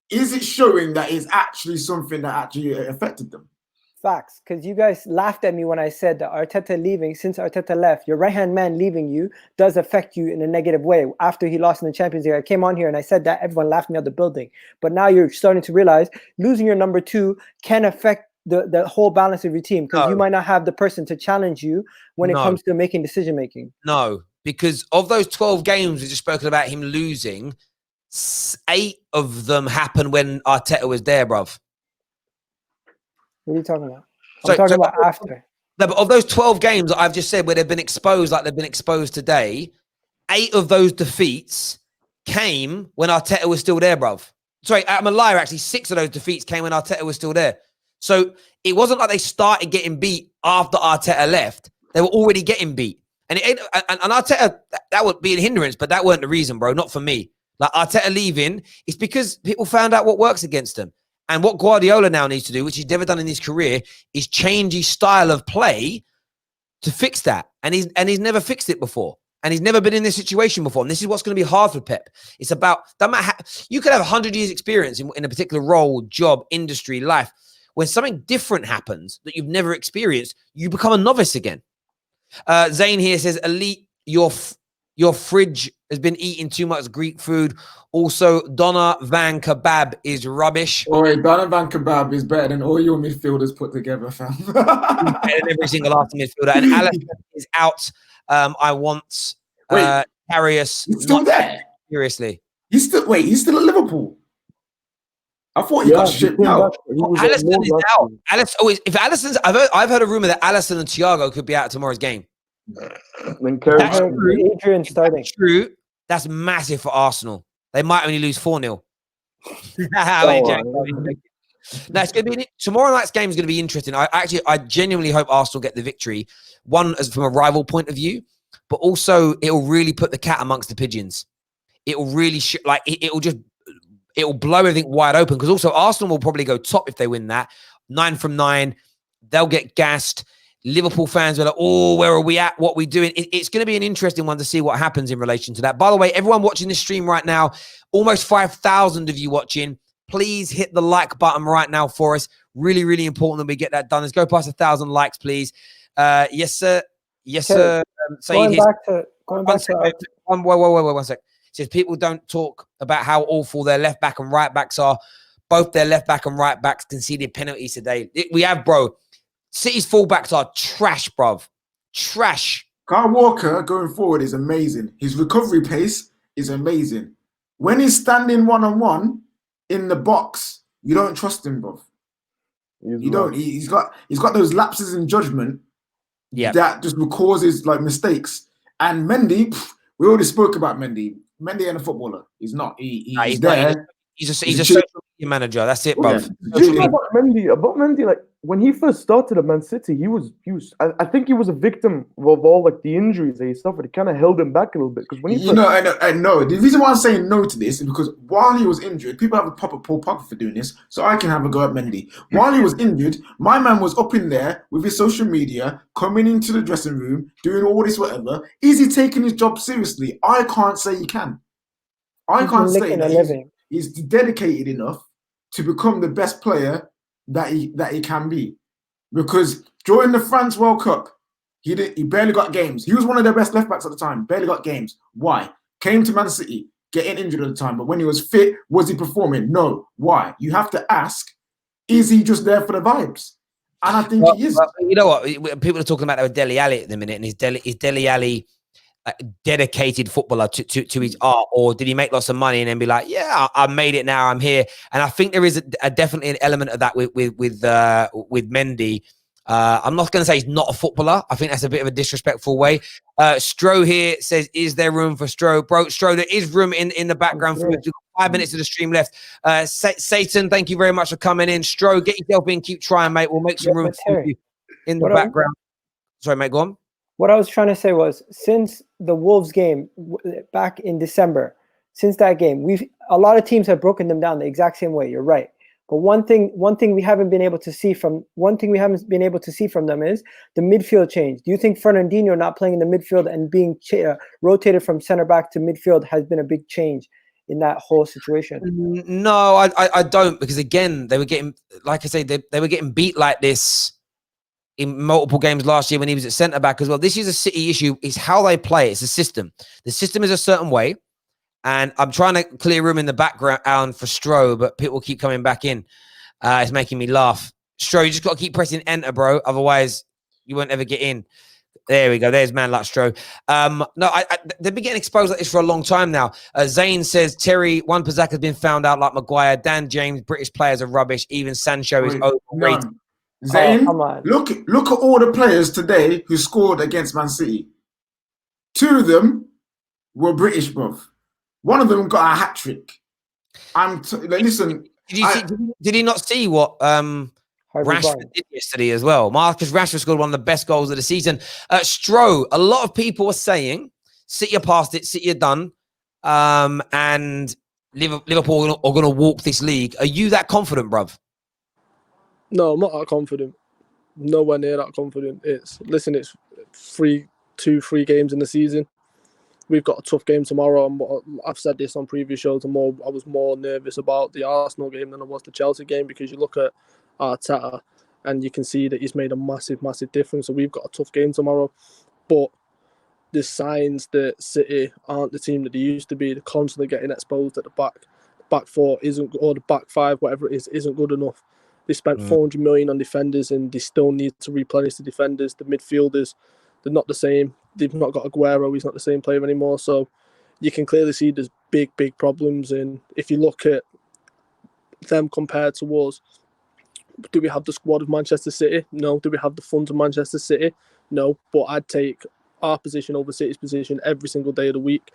Speaker 2: is it showing that it's actually something that actually affected them?
Speaker 3: Facts, because you guys laughed at me when I said that Arteta leaving, since Arteta left, your right-hand man leaving you does affect you in a negative way. After he lost in the Champions League, I came on here and I said that, everyone laughed me out the building. But now you're starting to realize losing your number 2 can affect the whole balance of your team, because you might not have the person to challenge you when it comes to making decision-making.
Speaker 1: No, because of those 12 games we just spoken about him losing, 8 of them happened when Arteta was there, bruv.
Speaker 3: What are you talking about? I'm talking about after.
Speaker 1: No, but of those 12 games that I've just said where they've been exposed like they've been exposed today, 8 of those defeats came when Arteta was still there, bruv. Sorry, I'm a liar, actually. 6 of those defeats came when Arteta was still there. So it wasn't like they started getting beat after Arteta left. They were already getting beat. And Arteta, that would be a hindrance, but that weren't the reason, bro. Not for me. Like Arteta leaving, it's because people found out what works against them. And what Guardiola now needs to do, which he's never done in his career, is change his style of play to fix that. And he's never fixed it before. And he's never been in this situation before. And this is what's going to be hard for Pep. It's about, you could have 100 years experience in a particular role, job, industry, life. When something different happens that you've never experienced, you become a novice again. Zayn here says, elite, your fridge has been eating too much Greek food. Also, Donna Van Kebab is rubbish.
Speaker 2: Oi, Donna Van Kebab is better than all your midfielders put together, fam.
Speaker 1: Better than every single Arsenal midfielder. And Alisson is out. I want Karius.
Speaker 2: He's still there.
Speaker 1: Seriously.
Speaker 2: He's still at Liverpool. I thought he got shipped out.
Speaker 1: Alisson is out. If Alisson's, I've heard a rumor that Alisson and Thiago could be out at tomorrow's game.
Speaker 3: That's true. Adrian starting.
Speaker 1: That's true. That's massive for Arsenal. They might only lose 4-0. No, it's going to be tomorrow night's game is going to be interesting. I genuinely hope Arsenal get the victory. One, as from a rival point of view, but also it'll really put the cat amongst the pigeons. It will really it'll blow everything wide open, because also Arsenal will probably go top if they win that. 9 from 9. They'll get gassed. Liverpool fans are like, oh, where are we at? What are we doing? It's going to be an interesting one to see what happens in relation to that. By the way, everyone watching this stream right now, almost 5,000 of you watching. Please hit the like button right now for us. Really, really important that we get that done. Let's go past 1,000 likes, please. Yes, sir. Yes, sir.
Speaker 3: Going back to
Speaker 1: one sec. It says people don't talk about how awful their left back and right backs are. Both their left back and right backs conceded penalties today. We have, bro. City's fullbacks are trash, bruv. Trash.
Speaker 2: Kyle Walker going forward is amazing. His recovery pace is amazing. When he's standing one-on-one in the box, you don't trust him, bruv. You don't. He's got those lapses in judgment that just causes like mistakes. And Mendy, we already spoke about Mendy. Mendy ain't a footballer. He's not. He's there.
Speaker 1: He's a social media manager. That's it, bruv.
Speaker 10: Do you know about Mendy? Like when he first started at Man City, he was. I think he was a victim of all like the injuries that he suffered. It kind of held him back a little bit, because when he
Speaker 2: I know. The reason why I'm saying no to this is because while he was injured, people have a pop at Paul Pogba for doing this, so I can have a go at Mendy. While he was injured, my man was up in there with his social media, coming into the dressing room, doing all this whatever. Is he taking his job seriously? I can't say he can. I can't say that he's dedicated enough to become the best player that he can be. Because during the France World Cup, he barely got games. He was one of their best left backs at the time. Barely got games. Why? Came to Man City, getting injured at the time. But when he was fit, was he performing? No. Why? You have to ask, is he just there for the vibes? And I think he is.
Speaker 1: You know what? People are talking about Dele Alli at the minute, and is Dele Alli dedicated footballer to his art, or did he make lots of money and then be like, yeah, I made it now, I'm here? And I think there is a definitely an element of that with Mendy. I'm not going to say he's not a footballer. I think that's a bit of a disrespectful way. Stro here says, is there room for Stro? Bro, Stro, there is room in the background for you. We've got 5 minutes of the stream left. Satan, thank you very much for coming in. Stro, get yourself in. Keep trying, mate. We'll make some room for you in the background. Sorry, mate, go on.
Speaker 3: What I was trying to say was, since the Wolves game back in December, since that game, a lot of teams have broken them down the exact same way. You're right. But one thing we haven't been able to see from them is the midfield change. Do you think Fernandinho not playing in the midfield and being rotated from center back to midfield has been a big change in that whole situation?
Speaker 1: No, I don't, because again, they were getting, like I say, they were getting beat like this in multiple games last year when he was at centre back as well. This is a City issue. It's how they play. It's a system. The system is a certain way. And I'm trying to clear room in the background for Stro, but people keep coming back in. It's making me laugh. Stro, you just got to keep pressing enter, bro. Otherwise, you won't ever get in. There we go. There's man like Stro. No, they've been getting exposed like this for a long time now. Zane says, Terry, Wan-Bissaka has been found out like Maguire. Dan James, British players are rubbish. Even Sancho is overrated.
Speaker 2: None. Zane,
Speaker 3: come on.
Speaker 2: look at all the players today who scored against Man City. 2 of them were British, bruv. One of them got a hat trick. Listen.
Speaker 1: Did he not see what Rashford did yesterday as well? Marcus Rashford scored one of the best goals of the season. Stro, a lot of people are saying City are past it, City are done, and Liverpool are going to walk this league. Are you that confident, bruv?
Speaker 11: No, I'm not that confident. Nowhere near that confident. It's 3 games in the season. We've got a tough game tomorrow, and I've said this on previous shows. I was more nervous about the Arsenal game than I was the Chelsea game, because you look at Arteta and you can see that he's made a massive, massive difference. So we've got a tough game tomorrow, but there's signs that City aren't the team that they used to be. They're constantly getting exposed at the back. The back four or the back five, whatever it is, isn't good enough. They spent 400 million on defenders, and they still need to replenish the defenders. The midfielders, they're not the same. They've not got Aguero. He's not the same player anymore. So you can clearly see there's big, big problems. And if you look at them compared to us, do we have the squad of Manchester City? No. Do we have the funds of Manchester City? No. But I'd take our position over City's position every single day of the week.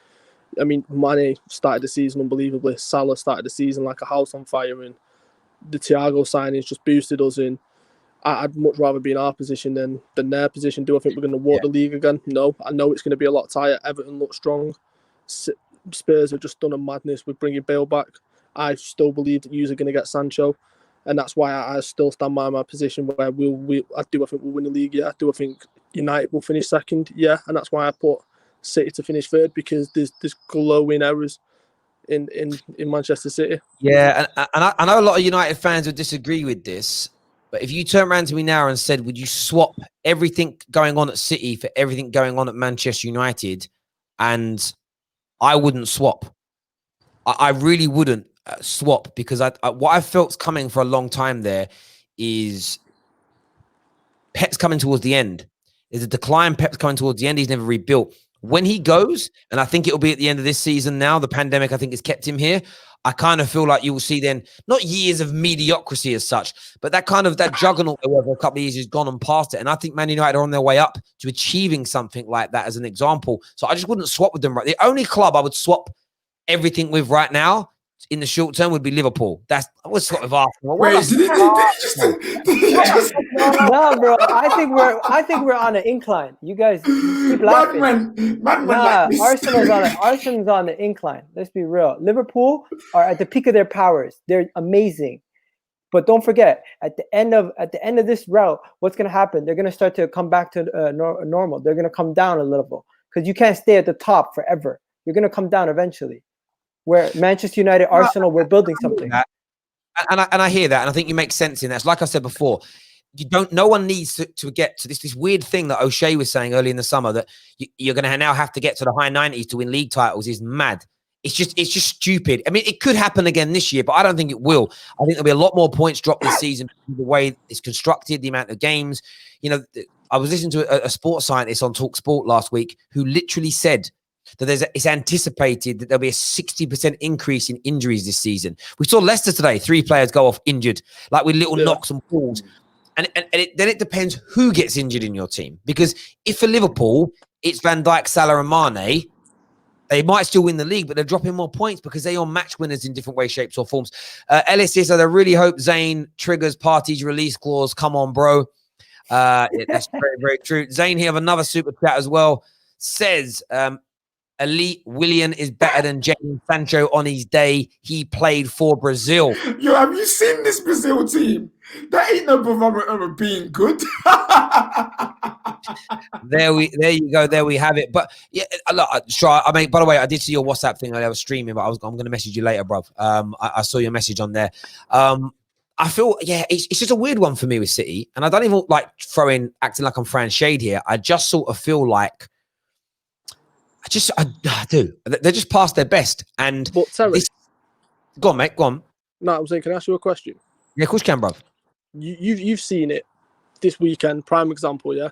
Speaker 11: I mean, Mane started the season unbelievably. Salah started the season like a house on fire, and the Thiago signings just boosted us in. I'd much rather be in our position than their position. Do I think we're going to walk the league again? No. I know it's going to be a lot tighter. Everton looks strong. Spurs have just done a madness with bringing Bale back. I still believe that you're going to get Sancho, and that's why I still stand by my position where I think we'll win the league. Yeah. Do I think United will finish second? Yeah. And that's why I put City to finish third, because there's glowing errors in Manchester City.
Speaker 1: Yeah, and I know a lot of United fans would disagree with this, but if you turn around to me now and said, would you swap everything going on at City for everything going on at Manchester United? And I wouldn't swap. I really wouldn't swap, because what I felt's coming for a long time there is Pep's coming towards the end. There's a decline. Pep's coming towards the end. He's never rebuilt. When he goes, and I think it'll be at the end of this season now, the pandemic, I think, has kept him here. I kind of feel like you will see then, not years of mediocrity as such, but that juggernaut they were for a couple of years has gone and past it. And I think Man United are on their way up to achieving something like that as an example. So I just wouldn't swap with them. Right, the only club I would swap everything with right now in the short term would be Liverpool. I would swap with Arsenal.
Speaker 2: Wait, did you just
Speaker 3: No, bro. I think we're on an incline. You guys keep laughing. Arsenal's on the incline. Let's be real. Liverpool are at the peak of their powers. They're amazing. But don't forget, at the end of this route, what's going to happen? They're going to start to come back to normal. They're going to come down a little, because you can't stay at the top forever. You're going to come down eventually. Where Manchester United, Arsenal, we're building something.
Speaker 1: And I hear that, and I think you make sense in that. Like I said before, no one needs to get to this weird thing that O'Shea was saying early in the summer, that you're going to now have to get to the high 90s to win league titles is mad. It's just stupid. I mean, it could happen again this year, but I don't think it will. I think there'll be a lot more points dropped this season, the way it's constructed, the amount of games. I was listening to a sports scientist on Talk Sport last week who literally said that it's anticipated that there'll be a 60% increase in injuries this season. We saw Leicester today, 3 players go off injured, like with little knocks and falls. And then it depends who gets injured in your team. Because if for Liverpool, it's Van Dijk, Salah and Mane, they might still win the league, but they're dropping more points because they are match winners in different ways, shapes or forms. Ellis says, I really hope Zayn triggers Partey's release clause. Come on, bro. That's very, very true. Zane here have another super chat as well. Says, Elite Willian is better than Jadon Sancho on his day. He played for Brazil.
Speaker 2: Yo, have you seen this Brazil team? That ain't no barometer of being good.
Speaker 1: There you go. There we have it. But yeah, look, I mean, by the way, I did see your WhatsApp thing. I was streaming, but I'm going to message you later, bro. I saw your message on there. I feel, it's just a weird one for me with City, and I don't even like acting like I'm throwing shade here. I just sort of feel like I do. They're just past their best. And
Speaker 11: But Terry,
Speaker 1: go on, mate. Go on.
Speaker 11: No, I'm saying, can I ask you a question?
Speaker 1: Yeah, of course you can, bro.
Speaker 11: You've seen it this weekend. Prime example,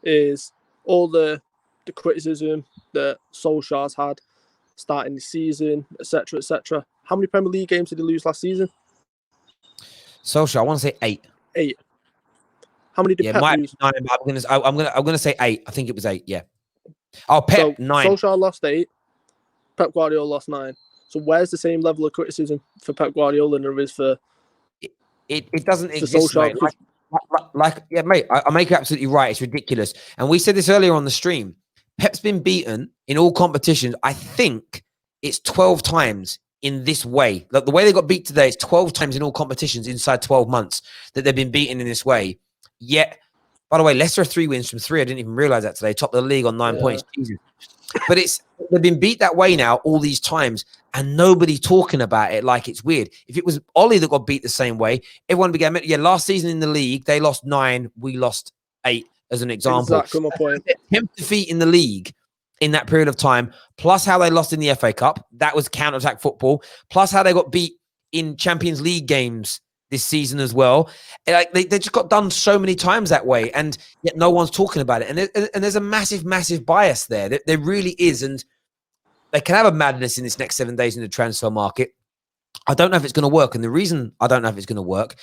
Speaker 11: is all the criticism that Solskjaer's had starting the season, etc., etc. How many Premier League games did he lose last season?
Speaker 1: Solskjaer, I want to say 8.
Speaker 11: 8. How many did Pep lose?
Speaker 1: 9, I'm gonna say 8. I think it was 8. Yeah. Oh, Pep 9.
Speaker 11: Solskjaer lost 8. Pep Guardiola lost 9. So where's the same level of criticism for Pep Guardiola than there is for?
Speaker 1: It doesn't exist, mate. Mate, I make you absolutely right. It's ridiculous. And we said this earlier on the stream. Pep's been beaten in all competitions. I think it's 12 times in this way. Like the way they got beat today, it's 12 times in all competitions inside 12 months that they've been beaten in this way. Yet, by the way, Leicester are 3 wins from 3. I didn't even realize that today. Top of the league on 9 points. Jesus. But they've been beat that way now all these times, and nobody talking about it like it's weird. If it was Ollie that got beat the same way, everyone began. Yeah, last season in the league they lost 9, we lost 8, as an example.
Speaker 11: Exactly my point.
Speaker 1: 10th defeat in the league in that period of time, plus how they lost in the FA Cup. That was counter-attack football. Plus how they got beat in Champions League games this season as well. Like they just got done so many times that way, and yet no one's talking about it. And there's a massive, massive bias there. There really is, and they can have a madness in this next 7 days in the transfer market. I don't know if it's going to work, and the reason I don't know if it's going to work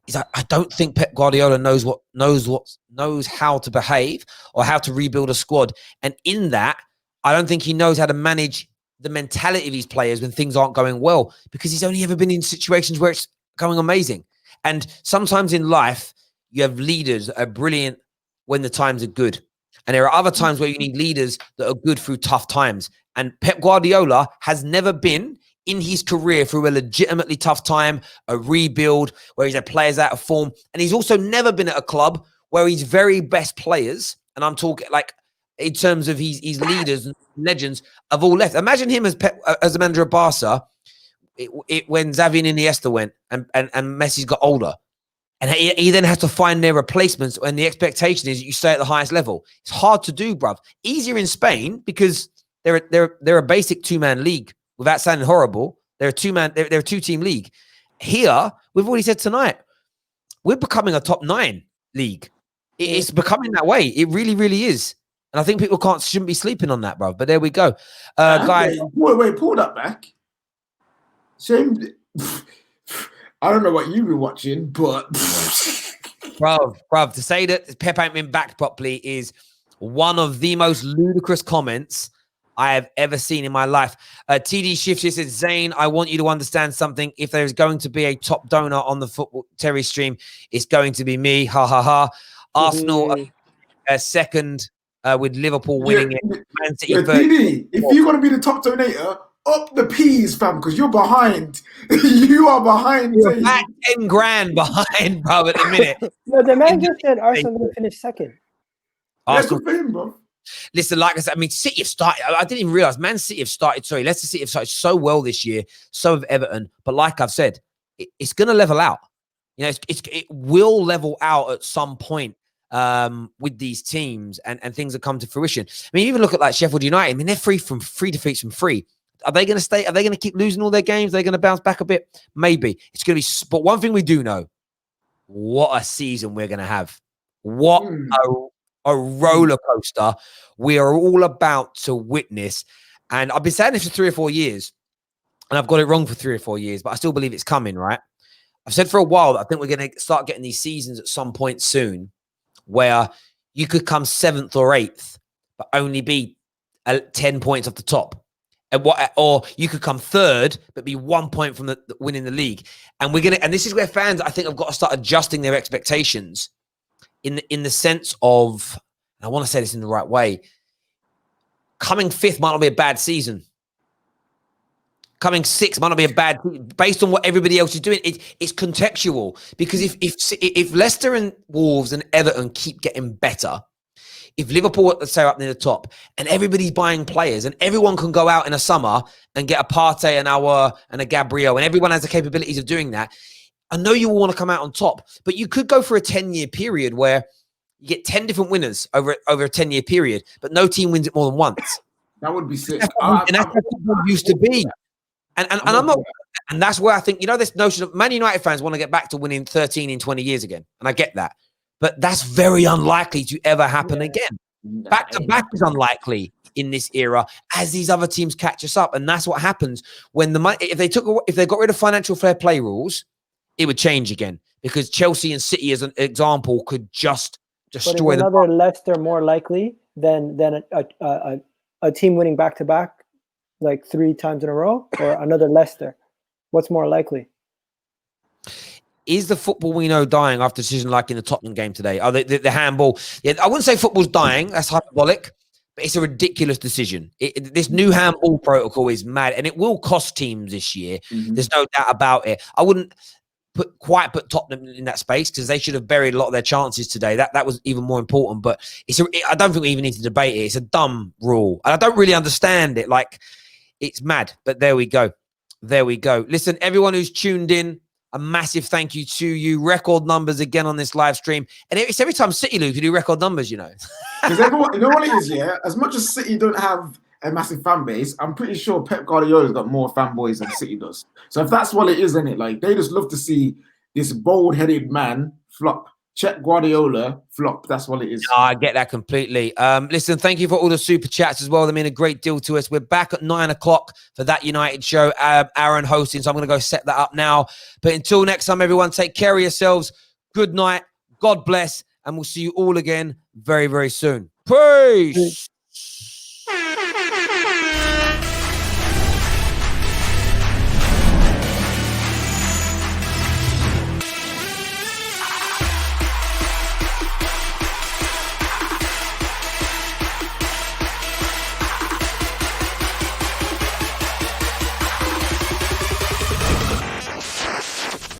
Speaker 1: is I don't think Pep Guardiola knows how to behave or how to rebuild a squad, and in that, I don't think he knows how to manage the mentality of his players when things aren't going well, because he's only ever been in situations where it's going amazing. And sometimes in life, you have leaders that are brilliant when the times are good. And there are other times where you need leaders that are good through tough times. And Pep Guardiola has never been in his career through a legitimately tough time, a rebuild, where he's had players out of form. And he's also never been at a club where his very best players, and I'm talking like in terms of his leaders and legends, have all left. Imagine him as the manager of Barca, when Xavi and Iniesta went and Messi's got older, and he then has to find their replacements when the expectation is that you stay at the highest level. It's hard to do, bruv. Easier in Spain because they're a basic 2-man league. Without sounding horrible, they're a 2-team league. Here, we've already said tonight, we're becoming a top 9 league. It's becoming that way. It really, really is. And I think people shouldn't be sleeping on that, bruv. But there we go, guys.
Speaker 2: Wait, pull that back. Shame. I don't know what you've been watching, but
Speaker 1: bruv, to say that Pep ain't been backed properly is one of the most ludicrous comments I have ever seen in my life. TD Shifty says, Zane, I want you to understand something. If there's going to be a top donor on the Football Terrace stream, it's going to be me. Ha ha ha. Arsenal second with Liverpool winning it. Man City
Speaker 2: TD, if you're going to be the top donator, up the peas, fam, because you're behind. You are behind.
Speaker 1: You're about 10 grand behind, bro, at the minute.
Speaker 3: No, the man just said Arsenal going to finish second.
Speaker 2: Arsenal, bro.
Speaker 1: Listen, like I said, I mean, City have started. I didn't even realize Leicester City have started so well this year. So have Everton. But like I've said, it's going to level out. You know, it will level out at some point with these teams and things that come to fruition. I mean, even look at like Sheffield United. I mean, they're free defeats from 3. Are they going to stay? Are they going to keep losing all their games? Are they going to bounce back a bit? Maybe. It's going to be. But one thing we do know: what a season we're going to have. What a a roller coaster we are all about to witness. And I've been saying this for 3 or 4 years, and I've got it wrong for 3 or 4 years, but I still believe it's coming, right? I've said for a while that I think we're going to start getting these seasons at some point soon where you could come 7th or 8th, but only be 10 points off the top. Or you could come 3rd, but be 1 point from the winning the league. And this is where fans, I think, have got to start adjusting their expectations in the sense of, and I want to say this in the right way, coming 5th might not be a bad season. Coming 6th might not be a bad, based on what everybody else is doing. It's contextual, because if Leicester and Wolves and Everton keep getting better, if Liverpool, let's say, up near the top, and everybody's buying players, and everyone can go out in a summer and get a Partey, an Aouar, and a Gabriel, and everyone has the capabilities of doing that, I know you will want to come out on top. But you could go for a 10-year period where you get 10 different winners over a 10-year period, but no team wins it more than once.
Speaker 2: That would be sick.
Speaker 1: And that's what football used to be. And I'm not, and that's where I think, this notion of Man United fans want to get back to winning 13 in 20 years again. And I get that. But that's very unlikely to ever happen again. Back to back is unlikely in this era as these other teams catch us up. And that's what happens when if they got rid of financial fair play rules, it would change again, because Chelsea and City, as an example, could just destroy them.
Speaker 3: But is another Leicester more likely than a team winning back-to-back like 3 times in a row, or another Leicester? What's more likely?
Speaker 1: Is the football we know dying after a decision like in the Tottenham game today? The handball? Yeah, I wouldn't say football's dying. That's hyperbolic, but it's a ridiculous decision. This new handball protocol is mad, and it will cost teams this year. There's no doubt about it. I wouldn't put Tottenham in that space, because they should have buried a lot of their chances today. That was even more important. But I don't think we even need to debate it. It's a dumb rule, and I don't really understand it. Like, it's mad. But there we go. Listen, everyone who's tuned in, a massive thank you to you. Record numbers again on this live stream. And it's every time City lose, you do record numbers,
Speaker 2: Because everyone, you know what it is, yeah? As much as City don't have a massive fan base, I'm pretty sure Pep Guardiola's got more fanboys than City does. So if that's what it is, isn't it? Like, they just love to see this bold-headed man flop. Check Guardiola flop. That's what it is.
Speaker 1: I get that completely. Listen, thank you for all the super chats as well. They mean a great deal to us. We're back at 9 o'clock for That United show. Aaron hosting, so I'm going to go set that up now. But until next time, everyone, take care of yourselves. Good night. God bless. And we'll see you all again very, very soon. Peace.